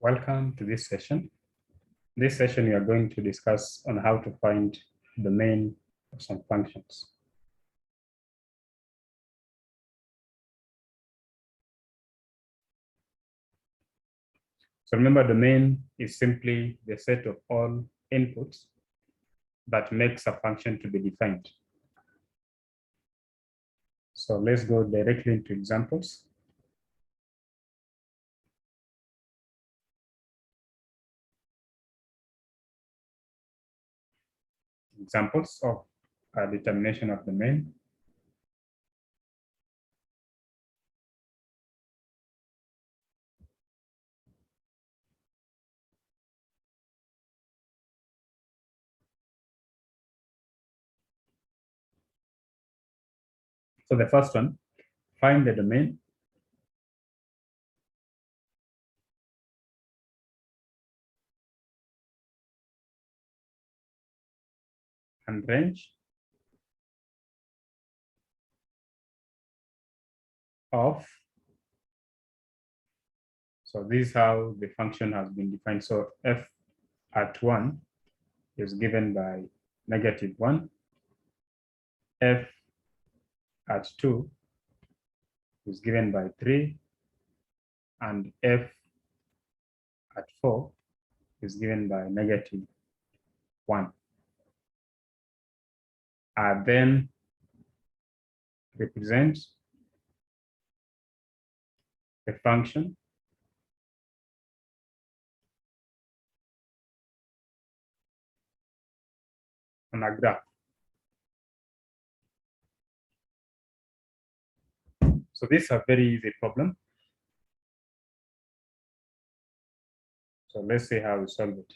Welcome to this session. This session, we are going to discuss on how to find the domain of some functions. So remember, domain is simply the set of all inputs that makes a function to be defined. So let's go directly into examples. Examples of determination of domain. So the first one, find the domain and range of. So this is how the function has been defined. So f at 1 is given by -1. F at 2 is given by 3, and f at 4 is given by -1. Then represent a function on a graph. So this is a very easy problem. So let's see how we solve it.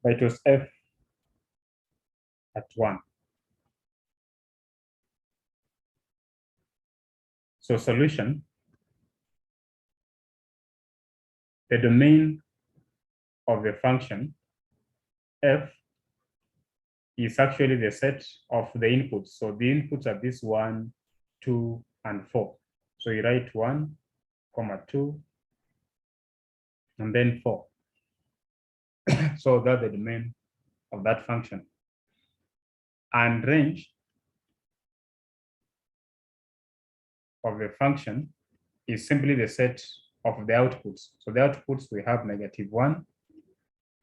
But it was f at 1. So solution, the domain of the function f is actually the set of the inputs. So the inputs are this 1, 2, and 4. So you write 1, 2, and then 4. So that's the domain of that function. And range of the function is simply the set of the outputs. So the outputs, we have -1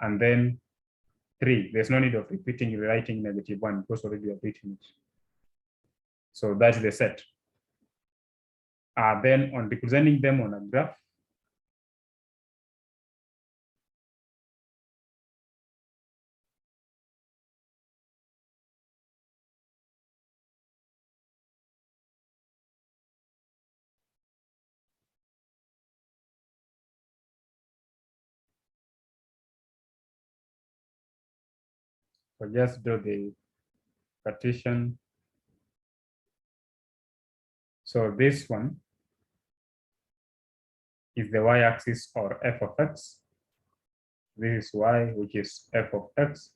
and then 3. There's no need of repeating, rewriting -1 because already you have written it. So that's the set. Then on representing them on a graph, so just do the partition. So this one is the y-axis, or f of x. This is y, which is f of x.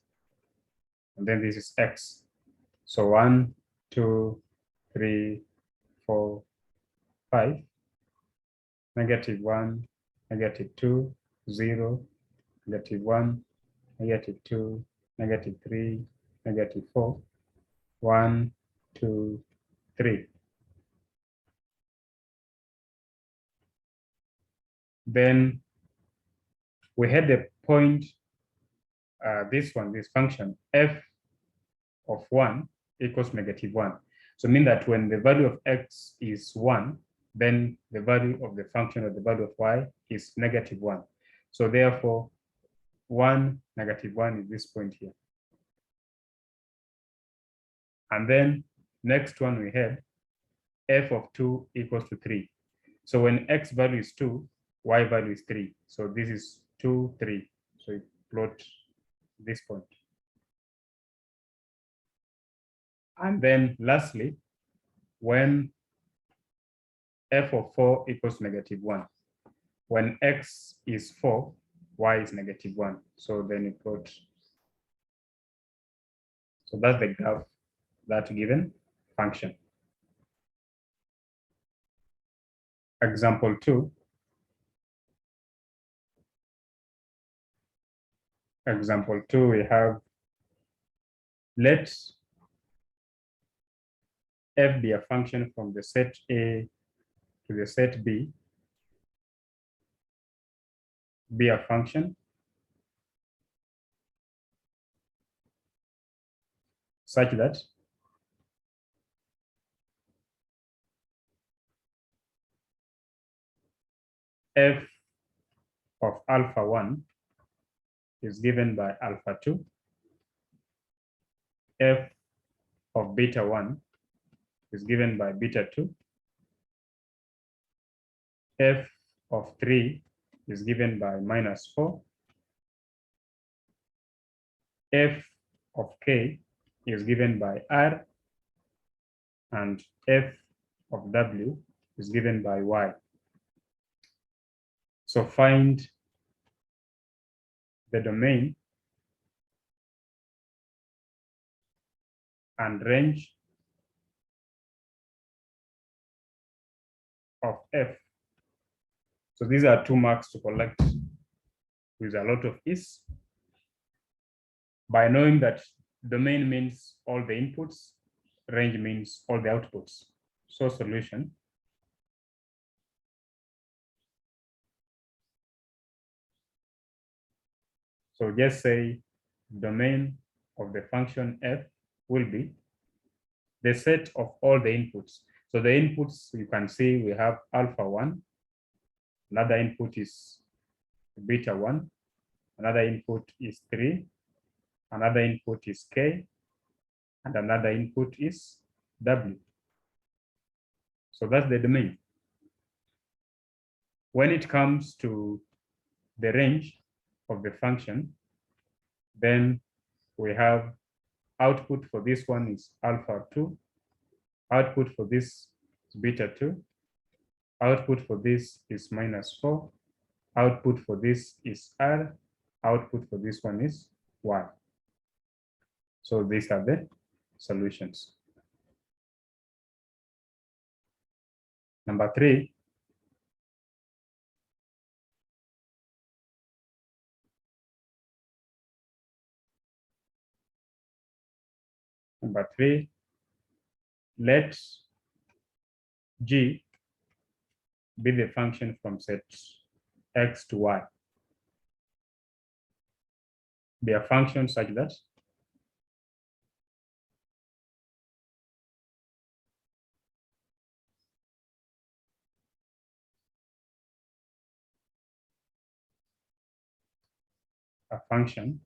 And then this is x. So 1, 2, 3, 4, 5. -1, -2, 0, -1, -2, -3, -4, 1, 2, 3. Then we had the point, this function, f of 1 equals -1. So mean that when the value of x is 1, then the value of the function, or the value of y, is -1. So therefore, 1, -1 is this point here. And then next one we had f of 2 equals to 3. So when x value is 2, y value is 3. So this is 2, 3. So you plot this point. And then lastly, when f of 4 equals -1, when x is 4, y is -1. So then you plot So that's the graph that given function. Example 2. Example 2, we have let f be a function from the set A to the set B, be a function such that f of alpha 1 is given by alpha 2, f of beta 1 is given by beta 2, f of 3 is given by minus 4, f of k is given by r, and f of w is given by y. So find the domain and range of f. So these are 2 marks to collect with a lot of ease. By knowing that domain means all the inputs, range means all the outputs. So solution. So just say domain of the function f will be the set of all the inputs. So the inputs, you can see we have alpha 1, another input is beta 1, another input is 3, another input is k, and another input is w. So that's the domain. When it comes to the range of the function, then we have output for this one is alpha 2, output for this is beta 2, output for this is minus 4, output for this is r, output for this one is y. So these are the solutions. Number 3, let g be the function from set x to y. Be a function such that a function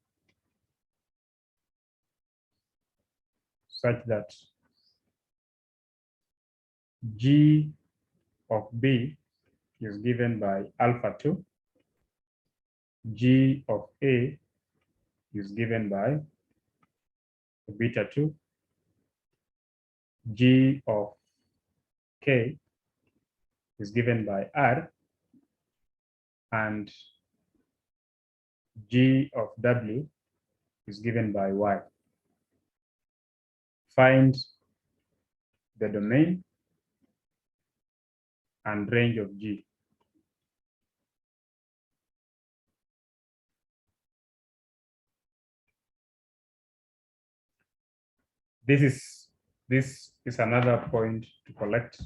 such that g of b is given by alpha 2, g of a is given by beta 2, g of k is given by r, and g of w is given by y. Find the domain and range of g. This is another point to collect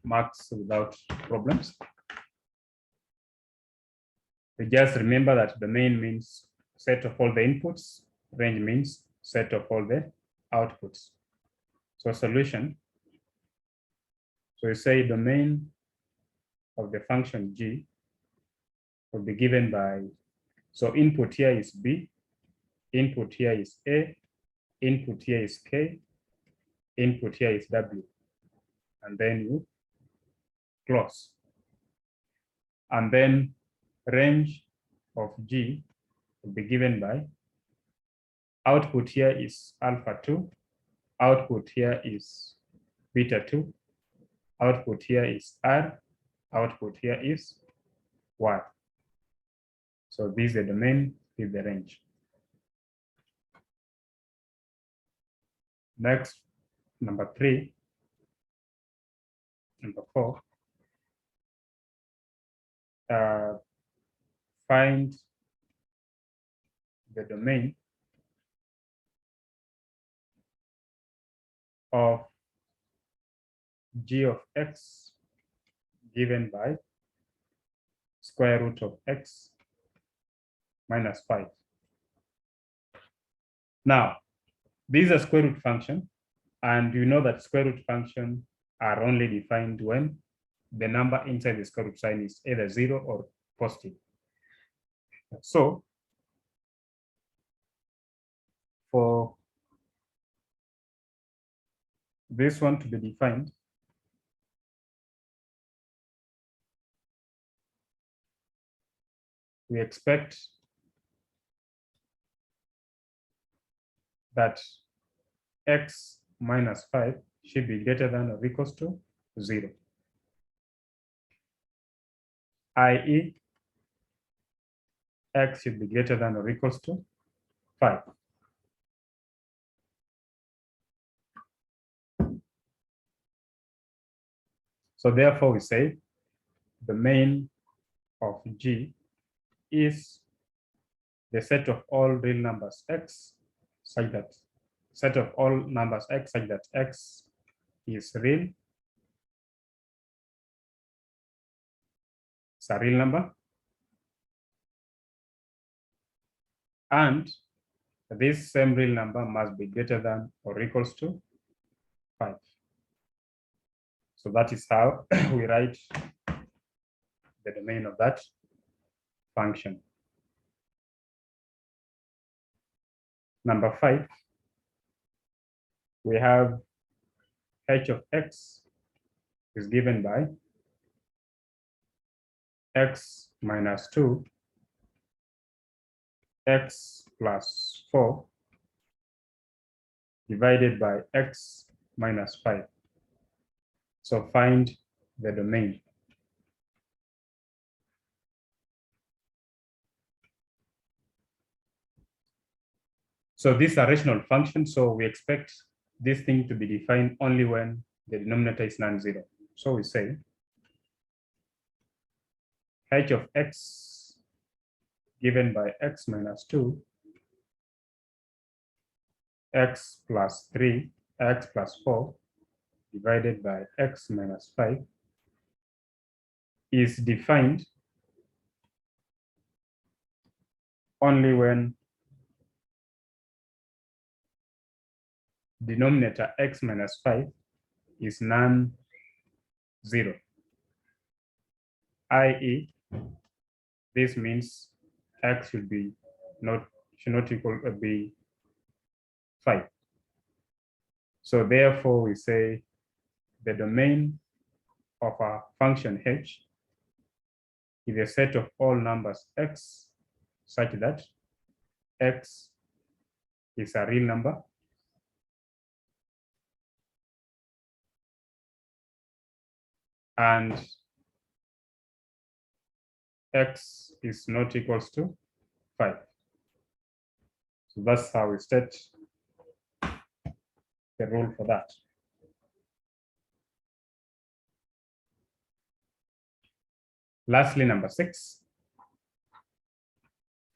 marks without problems. We just remember that domain means set of all the inputs, range means set of all the outputs. So solution. So we say domain of the function g will be given by, so input here is b, input here is a, input here is k, input here is w, and then you close. And then range of g will be given by output here is alpha 2, output here is beta 2, output here is r, output here is y. So this is the domain, is the range. Next, number 3, number 4, find the domain of g of x given by square root of x minus 5. Now, this is a square root function, and you know that square root functions are only defined when the number inside the square root sign is either 0 or positive. So, for this one to be defined, we expect that x minus 5 should be greater than or equals to 0, i.e. x should be greater than or equals to 5. So therefore we say the domain of G is the set of all real numbers x such that set of all numbers x such that x is real. It's a real number. And this same real number must be greater than or equals to 5. So that is how we write the domain of that function. Number 5, we have h of x is given by x minus 2, x plus 4 divided by x minus 5. So find the domain. So this is a rational function, so we expect this thing to be defined only when the denominator is non-zero. So we say h of x given by x minus 2, x plus 3, x plus 4 divided by x minus 5 is defined only when denominator x minus 5 is non-zero, i.e. this means x should not equal to be 5. So therefore we say the domain of a function h is a set of all numbers x such that x is a real number and x is not equals to 5. So that's how we state the rule for that. Lastly, number 6,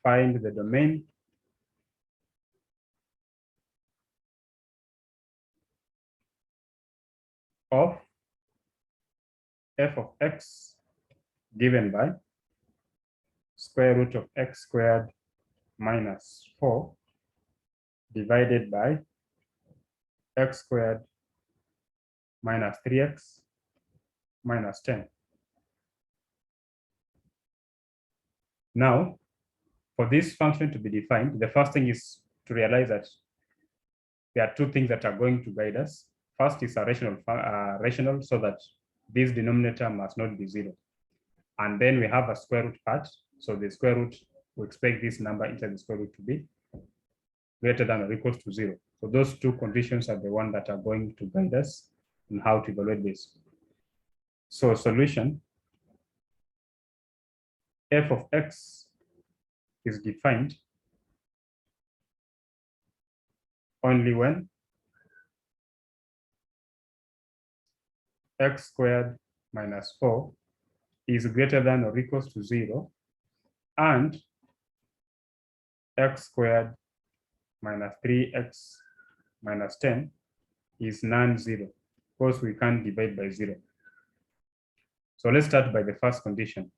find the domain of f of x given by square root of x squared minus 4 divided by x squared minus 3x minus 10. Now, for this function to be defined, the first thing is to realize that there are two things that are going to guide us. First is a rational, so that this denominator must not be 0. And then we have a square root part. So the square root, we expect this number inside the square root to be greater than or equals to 0. So those two conditions are the ones that are going to guide us in how to evaluate this. So solution, f of x is defined only when x squared minus 4 is greater than or equals to 0, and x squared minus 3x minus 10 is non-zero. Of course, we can't divide by 0. So let's start by the first condition,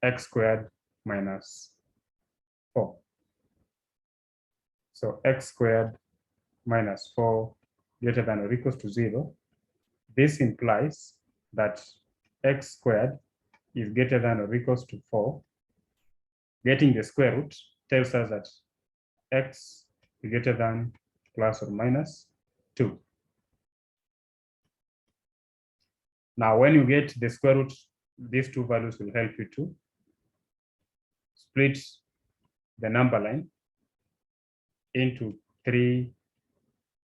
x squared minus 4. So x squared minus 4 greater than or equals to 0. This implies that x squared is greater than or equals to 4. Getting the square root tells us that x is greater than plus or minus 2. Now, when you get the square root, these two values will help you to split the number line into 3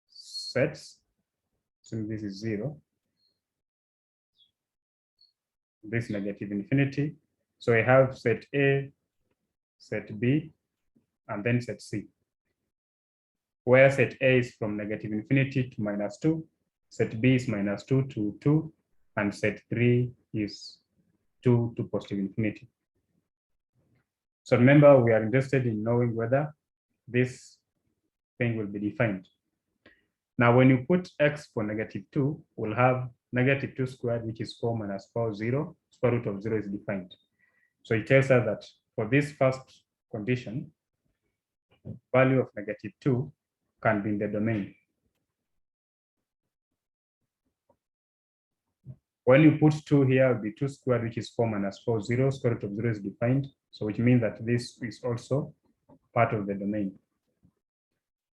sets. So this is 0, this negative infinity. So I have set A, set B, and then set C. Where set A is from negative infinity to minus 2, set B is minus 2 to 2, and set 3 is 2 to positive infinity. So remember, we are interested in knowing whether this thing will be defined. Now, when you put x for negative 2, we'll have negative 2 squared, which is 4 minus 4, 0. Square root of 0 is defined. So it tells us that for this first condition, value of negative 2 can be in the domain. When you put 2 here, it will be 2 squared, which is 4 minus 4, 0. Square root of 0 is defined. So which means that this is also part of the domain.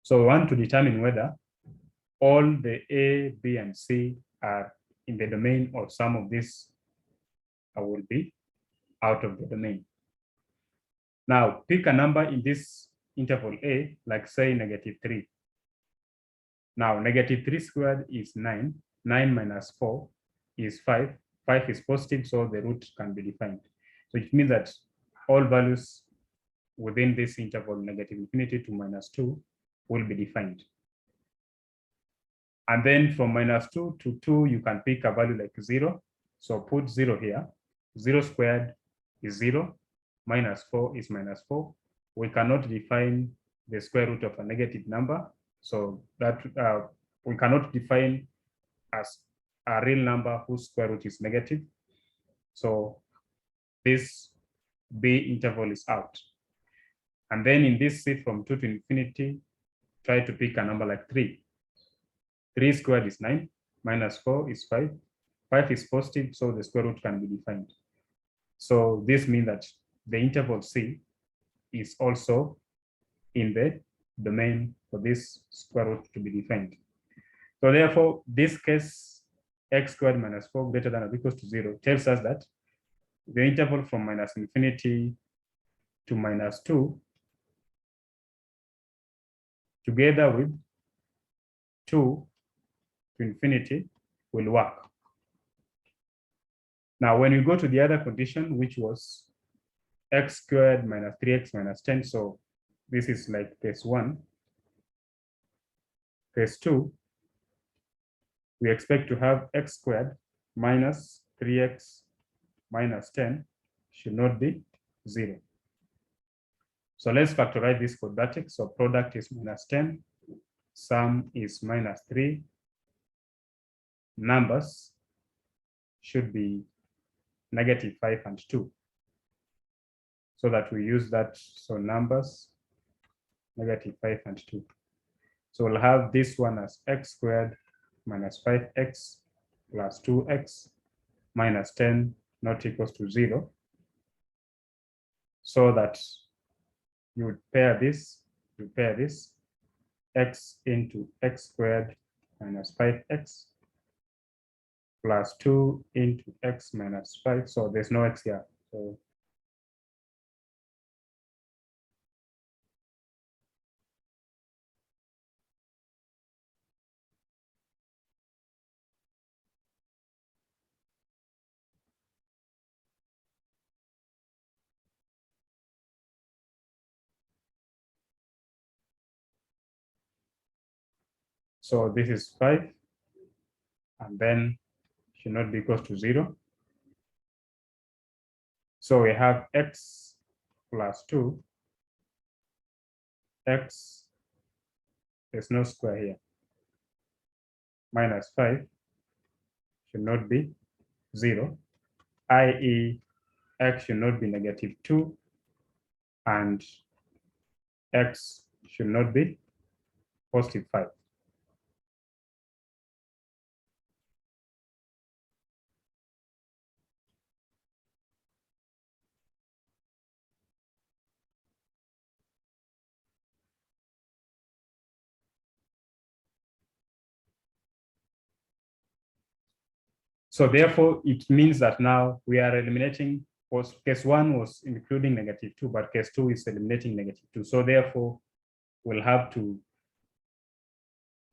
So we want to determine whether all the A, B, and C are in the domain, or some of these will be out of the domain. Now, pick a number in this interval A, like say negative 3. Now, negative 3 squared is 9. 9 minus 4 is 5. 5 is positive, so the root can be defined. So it means that all values within this interval, negative infinity to minus 2, will be defined. And then from minus 2 to 2, you can pick a value like 0. So put 0 here. 0 squared is 0. Minus 4 is minus 4. We cannot define the square root of a negative number. So that we cannot define as a real number whose square root is negative. So this B interval is out. And then in this C from 2 to infinity, try to pick a number like 3. 3 squared is 9, minus 4 is 5. 5 is positive, so the square root can be defined. So this means that the interval C is also in the domain for this square root to be defined. So therefore, this case, x squared minus 4 greater than or equals to 0 tells us that the interval from minus infinity to minus 2 together with 2 to infinity will work. Now, when you go to the other condition, which was x squared minus 3x minus 10, so this is like case 1. Case 2, we expect to have x squared minus 3x minus 10 should not be 0. So let's factorize this quadratic. So product is minus 10, sum is minus 3. Numbers should be negative 5 and 2. So that we use that, so numbers, negative 5 and 2. So we'll have this one as x squared minus 5x plus 2x minus 10 not equals to 0. So that you would pair this, x into x squared minus 5x plus 2 into x minus 5. So there's no x here. So this is 5, and then should not be equal to 0. So we have x plus 2, x, there's no square here, minus 5 should not be 0, i.e. x should not be negative 2, and x should not be positive 5. So therefore, it means that now we are eliminating, case 1 was including negative 2, but case 2 is eliminating negative 2. So therefore, we'll have to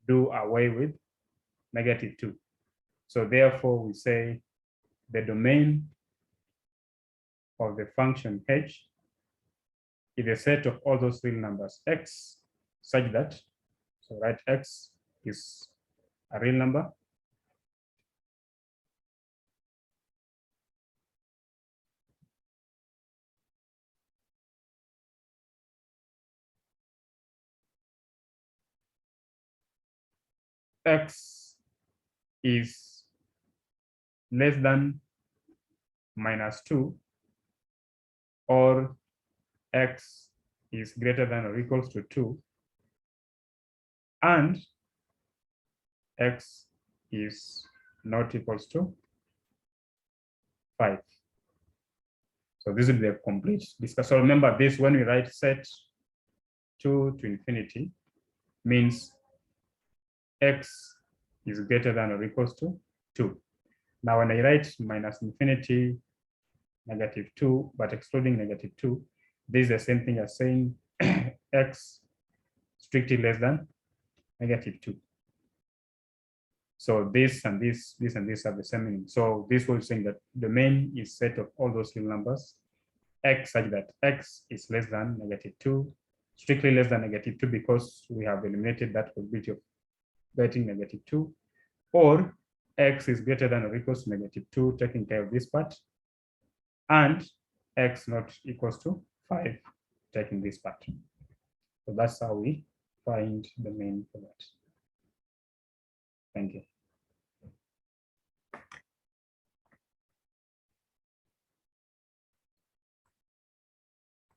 do away with negative 2. So therefore, we say the domain of the function h is a set of all those real numbers x, such that, so write x is a real number, x is less than minus 2, or x is greater than or equals to 2, and x is not equals to 5. So this will be a complete discussion. So remember this, when we write set 2 to infinity, means x is greater than or equals to 2. Now when I write minus infinity, negative 2, but excluding negative 2, this is the same thing as saying x strictly less than negative 2. So this and this and this have the same meaning. So this was saying that the domain is set of all those real numbers x such that x is less than negative 2, strictly less than negative 2 because we have eliminated that possibility of getting negative 2, or x is greater than or equals to negative 2, taking care of this part, and x not equals to 5, taking this part. So that's how we find the domain for that. Thank you.